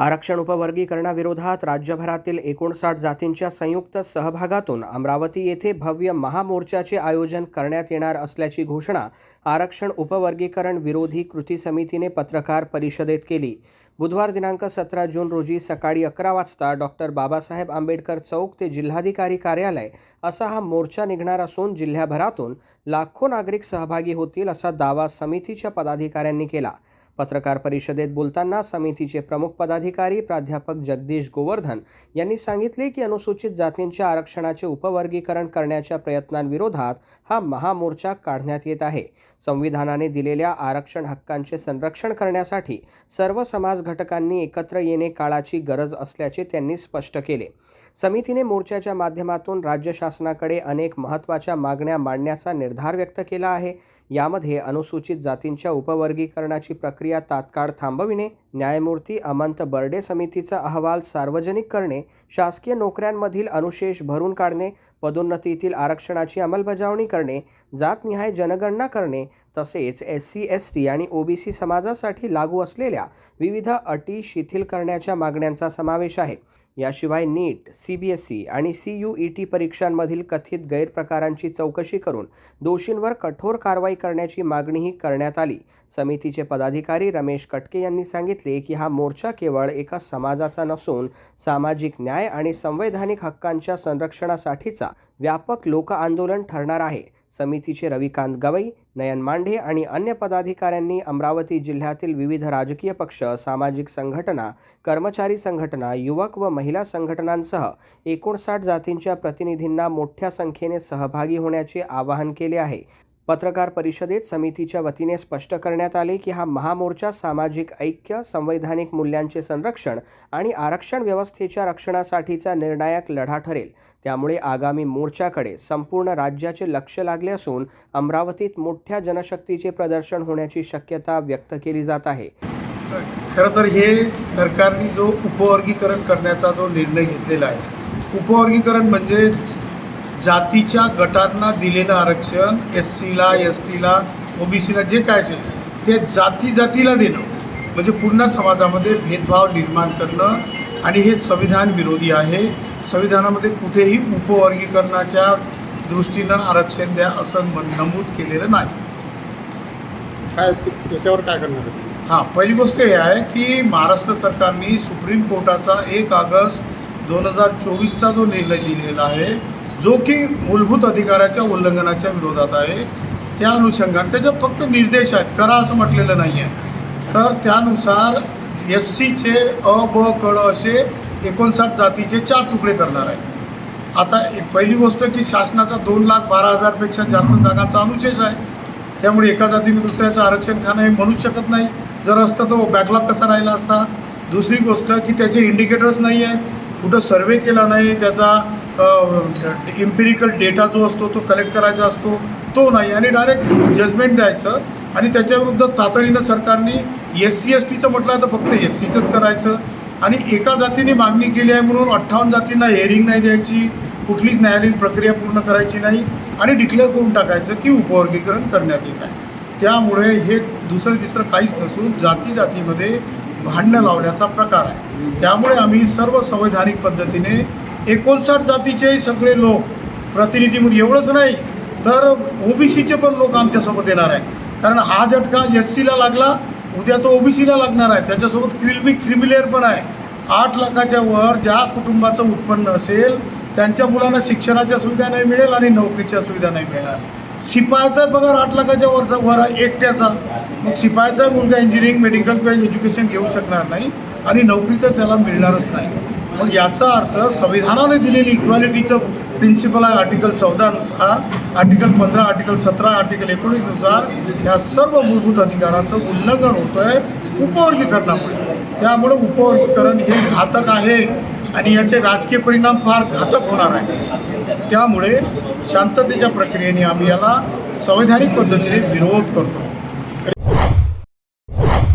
आरक्षण उपवर्गीकरणाविरोधात राज्यभरातील 59 जातींच्या संयुक्त सहभागातून अमरावती येथे भव्य महामोर्चाचे आयोजन करण्यात येणार असल्याची घोषणा आरक्षण उपवर्गीकरण विरोधी कृती समितीने पत्रकार परिषदेत केली। बुधवार दिनांक 17 जून रोजी सकाळी 11 वाजता डॉक्टर बाबासाहेब आंबेडकर चौक ते जिल्हाधिकारी कार्यालय असा हा मोर्चा निघणार असून जिल्ह्याभरातून लाखो नागरिक सहभागी होतील असा दावा समितीच्या पदाधिकाऱ्यांनी केला। पत्रकार परिषदेत बोलताना समितीचे प्रमुख पदाधिकारी प्राध्यापक जगदीश गोवर्धन यांनी सांगितले की अनुसूचित जातींच्या आरक्षणाचे उपवर्गीकरण करण्याच्या प्रयत्नांविरोधात हा महामोर्चा काढण्यात येत आहे। संविधानाने दिलेल्या आरक्षण हक्कांचे संरक्षण करण्यासाठी सर्व समाज घटकांनी एकत्र येणे काळाची गरज असल्याचे त्यांनी स्पष्ट केले। समितीने मोर्चाच्या माध्यमातून राज्य शासनाकडे अनेक महत्त्वाच्या मागण्या मांडण्याचा निर्धार व्यक्त केला आहे। यामध्ये अनुसूचित जातींच्या उपवर्गीकरणाची प्रक्रिया तात्काळ थांबविणे, न्यायमूर्ती अमंत बर्डे समितीचा अहवाल सार्वजनिक करणे, शासकीय नोकऱ्यांमधील अनुशेष भरून काढणे, पदोन्नतीतील आरक्षणाची अंमलबजावणी करणे, जातनिहाय जनगणना करणे तसेच SC, ST आणि OBC समाजासाठी लागू असलेल्या विविध अटी शिथिल करण्याच्या मागण्यांचा समावेश आहे। याशिवाय नीट, CBSE आणि CUET परीक्षांमधील कथित गैरप्रकारांची चौकशी करून दोषींवर कठोर कारवाई करण्याची मागणीही करण्यात आली। समितीचे पदाधिकारी रमेश कटके यांनी सांगितले की हा मोर्चा केवळ एका समाजाचा नसून सामाजिक न्याय आणि संवैधानिक हक्कांच्या संरक्षणासाठीचा व्यापक लोक आंदोलन ठरणार आहे। समितीचे रविकांत गवई, नयन मांढे आणि अन्य पदाधिकाऱ्यांनी अमरावती जिल्ह्यातील विविध राजकीय पक्ष, सामाजिक संघटना, कर्मचारी संघटना, युवक व महिला संघटनांसह 59 जातींच्या प्रतिनिधींना मोठ्या संख्येने सहभागी होण्याचे आवाहन केले आहे। पत्रकार परिषदेत समितीच्या वतीने स्पष्ट करण्यात आले की हा महामोर्चा सामाजिक ऐक्य, संवैधानिक मूल्यांचे संरक्षण आणि आरक्षण व्यवस्थेच्या रक्षणासाठीचा निर्णायक लढा ठरेल। त्यामुळे आगामी मोर्चाकडे संपूर्ण राज्याचे लक्ष लागले असून अमरावतीत मोठ्या जनशक्तीचे प्रदर्शन होण्याची शक्यता व्यक्त केली जात आहे। खरं तर हे सरकारने जो उपवर्गीकरण करण्याचा जो निर्णय घेतलेला आहे, उपवर्गीकरण म्हणजे जातीच्या गटांना दिलेलं आरक्षण SCला, STला, OBCला जे काय असेल ते जातीला देणं म्हणजे पूर्ण समाजामध्ये भेदभाव निर्माण करणं आणि हे संविधान विरोधी आहे। संविधानामध्ये कुठेही उपवर्गीकरणाच्या दृष्टीनं आरक्षण द्या असं नमूद केलेलं नाही। काय त्याच्यावर काय करणार आहे? हां, पहिली गोष्ट हे आहे की महाराष्ट्र सरकारने सुप्रीम कोर्टाचा 1 ऑगस्ट 2024चा जो निर्णय दिलेला आहे, जो की मूलभूत अधिकाराच्या उल्लंघनाच्या विरोधात आहे, त्या अनुषंगाने त्याच्यात फक्त निर्देश आहेत, करा असं म्हटलेलं नाही आहे। तर त्यानुसार SCचे अ, ब, क, ड असे 59 जातीचे 4 तुकडे करणार आहे। आता पहिली गोष्ट की शासनाचा 2,12,000पेक्षा जास्त जागांचा अनुशेष आहे, त्यामुळे एका जातीने दुसऱ्याचं आरक्षण खाणं हे म्हणूच शकत नाही। जर असतं तर बॅकलॉग कसा राहिला असता। दुसरी गोष्ट की त्याचे इंडिकेटर्स नाही आहेत, कुठं सर्वे केला नाही, त्याचा इम्पिरिकल डेटा जो असतो तो कलेक्ट करायचा असतो तो नाही आणि डायरेक्ट जजमेंट द्यायचं आणि त्याच्याविरुद्ध तातडीनं सरकारने SC, STचं म्हटलं तर फक्त SCचंच करायचं आणि एका जातीने मागणी केली आहे म्हणून 58 जातींना हेअरिंग नाही द्यायची, कुठलीच न्यायालयीन प्रक्रिया पूर्ण करायची नाही आणि डिक्लेअर करून टाकायचं की उपवर्गीकरण करण्यात येत आहे। त्यामुळे हे दुसरं तिसरं काहीच नसून जातीमध्ये भांडणं लावण्याचा प्रकार आहे। त्यामुळे आम्ही सर्व संवैधानिक पद्धतीने 59 जातीचे सगळे लोक प्रतिनिधी म्हणून एवढंच नाही तर OBCचे पण लोक आमच्यासोबत येणार आहे, कारण हा झटका SCला लागला, उद्या तो OBCला लागणार आहे। त्याच्यासोबत क्रिमिलेअर पण आहे। 8 लाखाच्या वर ज्या कुटुंबाचं उत्पन्न असेल त्यांच्या मुलांना शिक्षणाच्या सुविधा नाही मिळेल आणि नोकरीच्या सुविधा नाही मिळणार। शिपायाचा पगार 8 लाखाच्या वर एकट्याचा, मग शिपायाचा मुलगा इंजिनिअरिंग, मेडिकल किंवा एज्युकेशन घेऊ शकणार नाही आणि नोकरी तर त्याला मिळणारच नाही। मग याचा अर्थ संविधानाने दिलेली इक्वॅलिटीचं प्रिन्सिपल आहे आर्टिकल 14 नुसार, आर्टिकल 15, आर्टिकल 17, आर्टिकल 19 नुसार या सर्व मूलभूत अधिकाराचं उल्लंघन होतं आहे उपवर्गीकरणामुळे। त्यामुळे उपवर्गीकरण हे घातक आहे आणि याचे राजकीय परिणाम फार घातक होणार आहे। त्यामुळे शांततेच्या प्रक्रियेने आम्ही याला संवैधानिक पद्धतीने विरोध करतो।